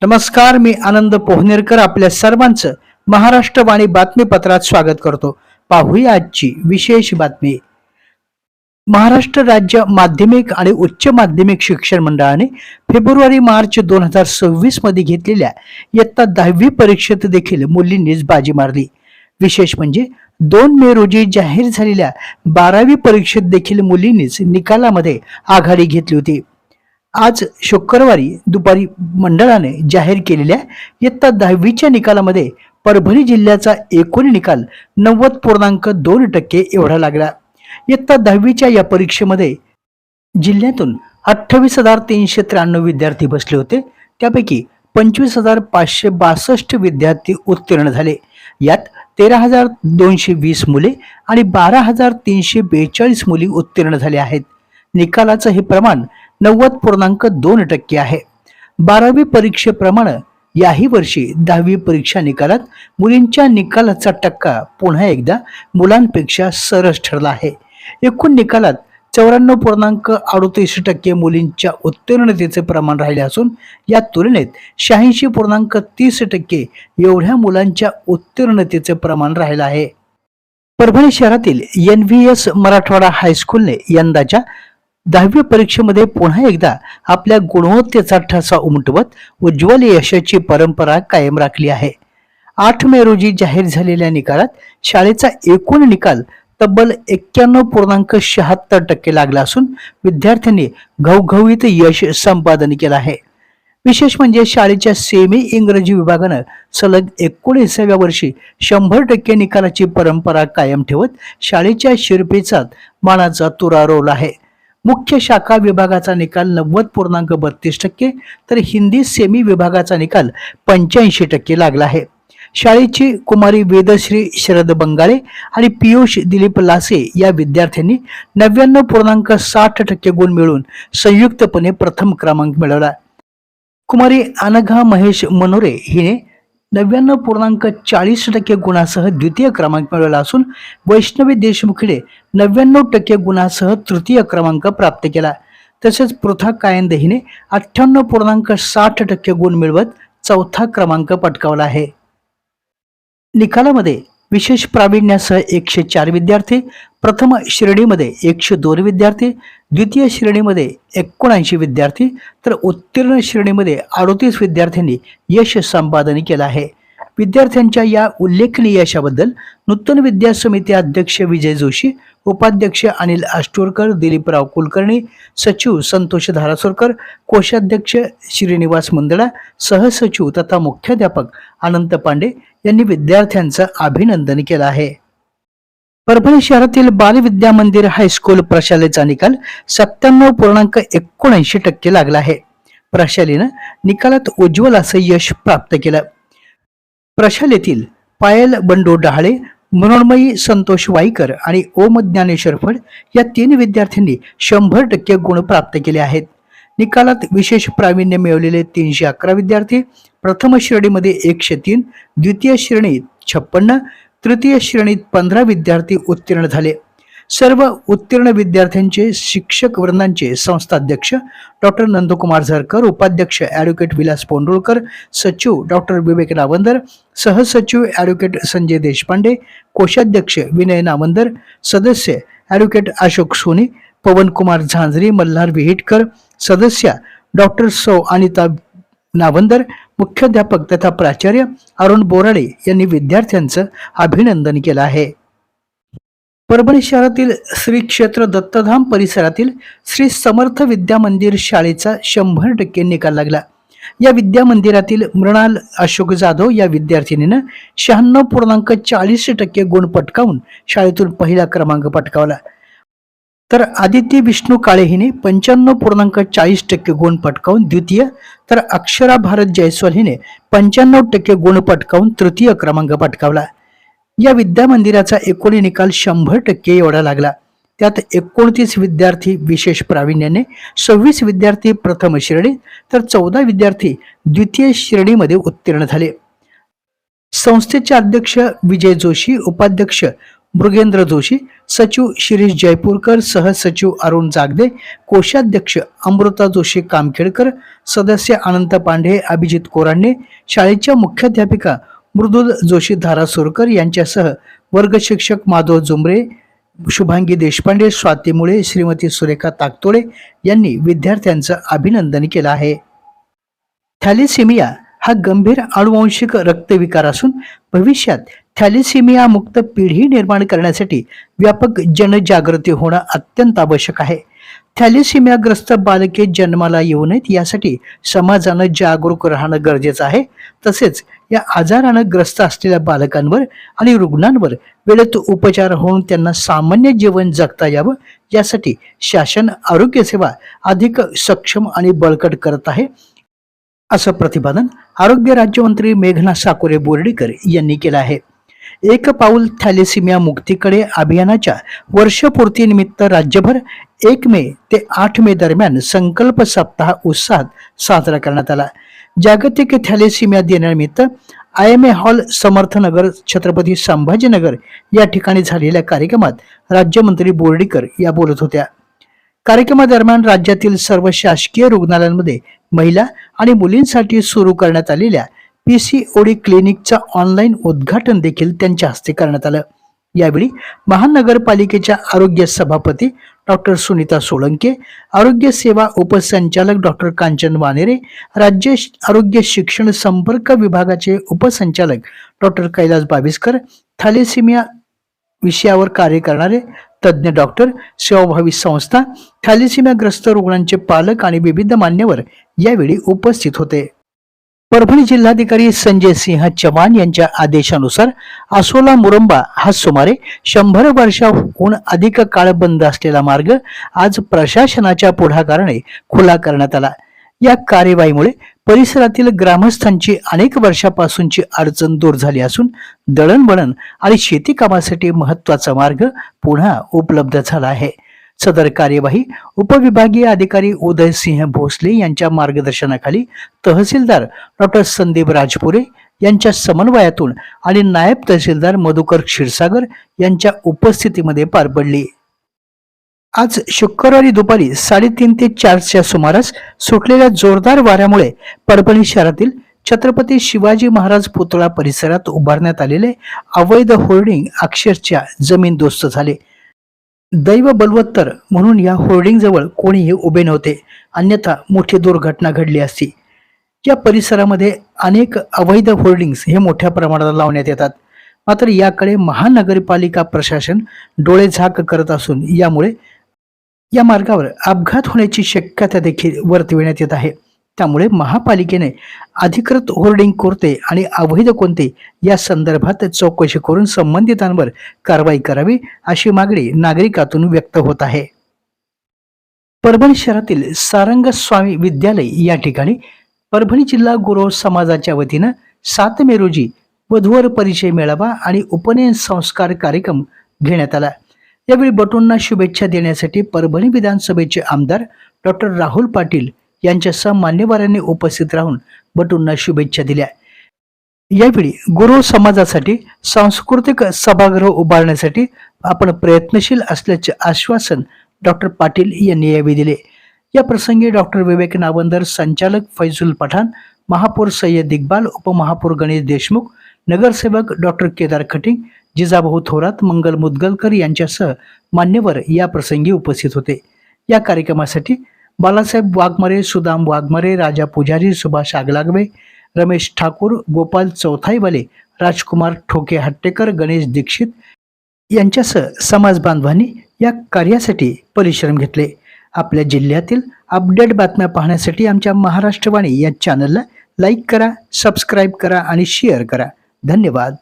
नमस्कार, मी आनंद पोहनेरकर आपल्या सर्वांचं महाराष्ट्रवाणी बातमीपत्रात स्वागत करतो. पाहूया आजची विशेष बातमी. महाराष्ट्र राज्य माध्यमिक आणि उच्च माध्यमिक शिक्षण मंडळाने फेब्रुवारी-मार्च 2026 मध्ये घेतलेल्या इयत्ता 10वी परीक्षेत देखील मुलींनीच बाजी मारली. विशेष म्हणजे 2 मे रोजी जाहीर झालेल्या 12वी परीक्षेत देखील मुलींनीच निकालामध्ये आघाडी घेतली होती. आज शुक्रवारी दुपारी मंडळाने जाहीर केलेल्या इयत्ता 10वीच्या निकालामध्ये परभणी जिल्ह्याचा एकूण निकाल 90.2% एवढा लागला. इयत्ता 10वीच्या या परीक्षेमध्ये जिल्ह्यातून 28,393 विद्यार्थी बसले होते. त्यापैकी 25,562 विद्यार्थी उत्तीर्ण झाले. यात 13,220 मुले आणि 12,342 मुली उत्तीर्ण झाले आहेत. निकालाचं हे प्रमाण 90.2% आहे. 12वी परीक्षेप्रमाणे याही वर्षी 10वी परीक्षा निकालात मुलींच्या निकालाचा टक्का पुन्हा एकदा मुलांपेक्षा सरस ठरला आहे. एकूण निकालात 94.38% मुलींच्या उत्तीर्णतेचे प्रमाण राहिले असून या तुलनेत 86.30% एवढ्या मुलांच्या उत्तीर्णतेचे प्रमाण राहिलं आहे. परभणी शहरातील NVS मराठवाडा हायस्कूलने यंदाच्या 10वी परीक्षेमध्ये पुन्हा एकदा आपल्या गुणवत्तेचा ठसा उमटवत उज्ज्वल यशाची परंपरा कायम राखली आहे. 8 मे रोजी जाहीर झालेल्या निकालात शाळेचा एकूण निकाल तब्बल 91.76% लागला असून विद्यार्थ्यांनी घवघवीत यश संपादन केलं आहे. विशेष म्हणजे शाळेच्या सेमी इंग्रजी विभागानं सलग 19व्या वर्षी 100% निकालाची परंपरा कायम ठेवत शाळेच्या शिरपेचात मानाचा तुरा रोवला आहे. मुख्य शाखा विभागाचा निकाल 90.32%, तर हिंदी सेमी विभागाचा निकाल 85% लागला आहे. शाळेची कुमारी वेदश्री शरद बंगाळे आणि पियुष दिलीप लासे या विद्यार्थ्यांनी 99.60% गुण मिळवून संयुक्तपणे प्रथम क्रमांक मिळवला. कुमारी अनघा महेश मनोरे हिने 99.40% गुणासह द्वितीय क्रमांक मिळवला असून वैष्णवी देशमुखने 99% गुणासह तृतीय क्रमांक प्राप्त केला. तसेच पृथा कायंदे हिने 98.60% गुण मिळवत चौथा क्रमांक पटकावला आहे. निकालामध्ये विशेष प्रावीण्यासह 104 विद्यार्थी, प्रथम श्रेणीमध्ये 102 विद्यार्थी, द्वितीय श्रेणीमध्ये 79 विद्यार्थी, तर उत्तीर्ण श्रेणीमध्ये 38 विद्यार्थ्यांनी यश संपादन केलं आहे. विद्यार्थ्यांच्या या उल्लेखनीय यशाबद्दल नूतन विद्या समिती अध्यक्ष विजय जोशी, उपाध्यक्ष अनिल आष्टोरकर, दिलीपराव कुलकर्णी, सचिव संतोष धारासुरकर, कोषाध्यक्ष श्रीनिवास मुंदडा, सहसचिव तथा मुख्याध्यापक अनंत पांडे यांनी विद्यार्थ्यांचं अभिनंदन केलं आहे. परभणी शहरातील बाल विद्या मंदिर हायस्कूल प्रशालेचा निकाल 97.79% लागला आहे. प्रशालेनं निकालात उज्ज्वल असं यश प्राप्त केलं. प्रशालेतील पायल बंडू डहाळे, मनोन्मयी संतोष वाईकर आणि ओम ज्ञानेश्वर फड या 3 विद्यार्थ्यांनी 100% गुण प्राप्त केले आहेत. निकालात विशेष प्रावीण्य मिळवलेले 311 विद्यार्थी, प्रथम श्रेणीमध्ये 103, द्वितीय श्रेणीत 56, तृतीय श्रेणीत 15 विद्यार्थी उत्तीर्ण झाले. सर्व उत्तीर्ण विद्यार्थ्यांचे शिक्षक वृंदांचे संस्थाध्यक्ष डॉक्टर नंदकुमार झरकर, उपाध्यक्ष ॲडव्होकेट विलास पोंडुळकर, सचिव डॉक्टर विवेक नावंदर, सहसचिव ॲडव्होकेट संजय देशपांडे, कोषाध्यक्ष विनय नावंदर, सदस्य ॲडव्होकेट अशोक सोनी, पवनकुमार झांझरी, मल्हार विहिटकर, सदस्य डॉक्टर सौ अनिता नावंदर, मुख्याध्यापक तथा प्राचार्य अरुण बोराडे यांनी विद्यार्थ्यांचं अभिनंदन केलं आहे. परभणी शहरातील श्री क्षेत्र दत्तधाम परिसरातील श्री समर्थ विद्या मंदिर शाळेचा 100% निकाल लागला. या विद्या मंदिरातील मृणाल अशोक जाधव या विद्यार्थिनीनं 96.40% गुण पटकावून शाळेतून पहिला क्रमांक पटकावला. तर आदिती विष्णू काळे हिने 95.40% गुण पटकावून द्वितीय, तर अक्षरा भारत जयस्वाल हिने 95% गुण पटकावून तृतीय क्रमांक पटकावला. या विद्या मंदिराचा एकूण निकाल 100% एवढा लागला. त्यात 29 विद्यार्थी विशेष प्रावीण्याने, 26 विद्यार्थी प्रथम श्रेणी, तर 14 विद्यार्थी द्वितीय श्रेणीमध्ये उत्तीर्ण झाले. संस्थेचे अध्यक्ष विजय जोशी, उपाध्यक्ष मृगेंद्र जोशी, सचिव शिरीष जयपूरकर, सहसचिव अरुण जागदे, कोषाध्यक्ष अमृता जोशी कामखेडकर, सदस्य अनंत पांढे, अभिजित कोरांडे, शाळेच्या मुख्याध्यापिका मृदुल जोशी धारासुरकर यांच्यासह वर्ग शिक्षक माधव जुमरे, शुभांगी देशपांडे, स्वाती मुळे, श्रीमती सुरेखा ताकतोडे यांनी विद्यार्थ्यांचं अभिनंदन केलं आहे. थॅलेसेमिया हा गंभीर अनुवांशिक रक्तविकार असून भविष्यात थॅलेसेमिया मुक्त पिढी निर्माण करण्यासाठी व्यापक जनजागृती होणं अत्यंत आवश्यक आहे. थॅलेसेमियाग्रस्त बालके जन्माला येऊ नयेत यासाठी समाजानं जागरूक राहणं गरजेचं आहे. तसेच या आजारानं ग्रस्त असलेल्या बालकांवर आणि रुग्णांवर वेळेत उपचार होऊन त्यांना सामान्य जीवन जगता यावं यासाठी शासन आरोग्य सेवा अधिक सक्षम आणि बळकट करत आहे, असं प्रतिपादन आरोग्य राज्यमंत्री मेघना साकोरे बोर्डीकर यांनी केलं आहे. एक पाऊल थॅलेसेमिया मुक्तीकडे अभियानाच्या वर्षपूर्तीनिमित्त राज्यभर 1 मे ते 8 मे दरम्यान संकल्प सप्ताह उत्साहात साजरा करण्यात आला. जागतिक थॅलेसेमिया दिनानिमित्त IMA हॉल, समर्थनगर, छत्रपती संभाजीनगर या ठिकाणी झालेल्या कार्यक्रमात राज्यमंत्री बोर्डीकर या बोलत होत्या. कार्यक्रमादरम्यान राज्यातील सर्व शासकीय रुग्णालयांमध्ये महिला आणि मुलींसाठी सुरू करण्यात आलेल्या PCOD क्लिनिकचं ऑनलाईन उद्घाटन देखील त्यांच्या हस्ते करण्यात आलं. यावेळी महानगरपालिकेच्या आरोग्य सभापती डॉक्टर सुनीता सोळंके, आरोग्य सेवा उपसंचालक डॉक्टर कांचन वानेरे, राज्य आरोग्य शिक्षण संपर्क विभागाचे उपसंचालक डॉक्टर कैलास बाविस्कर, थॅलेसेमिया विषयावर कार्य करणारे तज्ज्ञ डॉक्टर, सेवाभावी संस्था, थॅलेसेमियाग्रस्त रुग्णांचे पालक आणि विविध मान्यवर यावेळी उपस्थित होते. परभणी जिल्हाधिकारी संजय सिंह चव्हाण यांच्या आदेशानुसार आसोला मुरंबा हा सुमारे 100 वर्षांहून अधिक काळ बंद असलेला मार्ग आज प्रशासनाच्या पुढाकाराने खुला करण्यात आला. या कार्यवाहीमुळे परिसरातील ग्रामस्थांची अनेक वर्षापासूनची अडचण दूर झाली असून दळणवळण आणि शेती कामासाठी महत्वाचा मार्ग पुन्हा उपलब्ध झाला आहे. सदर कार्यवाही उपविभागीय अधिकारी उदय सिंह भोसले यांच्या मार्गदर्शनाखाली तहसीलदार डॉक्टर संदीप राजपुरे यांच्या समन्वयातून आणि नायब तहसीलदार मधुकर क्षीरसागर यांच्या उपस्थितीमध्ये पार पडली. आज शुक्रवारी दुपारी 3:30 ते 4च्या सुमारास सुटलेल्या जोरदार वाऱ्यामुळे परभणी शहरातील छत्रपती शिवाजी महाराज पुतळा परिसरात उभारण्यात आलेले अवैध होर्डिंग अक्षरशः जमीनदोस्त झाले. दैव बलवत्तर म्हणून या होर्डिंग जवळ कोणीही उभे नव्हते, अन्यथा मोठी दुर्घटना घडली असती. या परिसरामध्ये अनेक अवैध होर्डिंग्स हे मोठ्या प्रमाणात लावण्यात येतात, मात्र याकडे महानगरपालिका प्रशासन डोळेझाक करत असून यामुळे या मार्गावर अपघात होण्याची शक्यता देखील वर्तविण्यात येत आहे. त्यामुळे महापालिकेने अधिकृत होर्डिंग कोणते आणि अवैध कोणते या संदर्भात चौकशी करून संबंधितांवर कारवाई करावी अशी मागणी नागरिकातून व्यक्त होत आहे. परभणी शहरातील सारंग स्वामी विद्यालय या ठिकाणी परभणी जिल्हा गुरव समाजाच्या वतीनं 7 मे रोजी वधूवर परिचय मेळावा आणि उपनयन संस्कार कार्यक्रम घेण्यात आला. यावेळी बटूंना शुभेच्छा देण्यासाठी परभणी विधानसभेचे आमदार डॉक्टर राहुल पाटील यांच्यासह मान्यवरांनी उपस्थित राहून बटूंना शुभेच्छा दिल्या. यावेळी गुरु समाजासाठी सांस्कृतिक सभागृह उभारण्यासाठी आपण प्रयत्नशील असल्याचे आश्वासन डॉक्टर पाटील यांनी यावेळी दिले. या प्रसंगी डॉक्टर विवेक नावंदर, संचालक फैजुल पठाण, महापौर सय्यद इक्बाल, उपमहापौर गणेश देशमुख, नगरसेवक डॉक्टर केदार खटिंग, जिजाभाऊ थोरात, मंगल मुदगलकर यांच्यासह मान्यवर या प्रसंगी उपस्थित होते. या कार्यक्रमासाठी बालासाहेब वाघमारे, सुदाम वाघमारे, राजा पुजारी, सुभाष आगलागवे, रमेश ठाकूर, गोपाल चौथाईवाले, राजकुमार ठोके हट्टेकर, गणेश दीक्षित यांच्यासह समाज बांधवांनी या कार्यासाठी परिश्रम घेतले. आपल्या जिल्ह्यातील अपडेट बातम्या पाहण्यासाठी आमच्या महाराष्ट्रवाणी या चॅनलला लाईक करा, सबस्क्राईब करा आणि शेअर करा. धन्यवाद.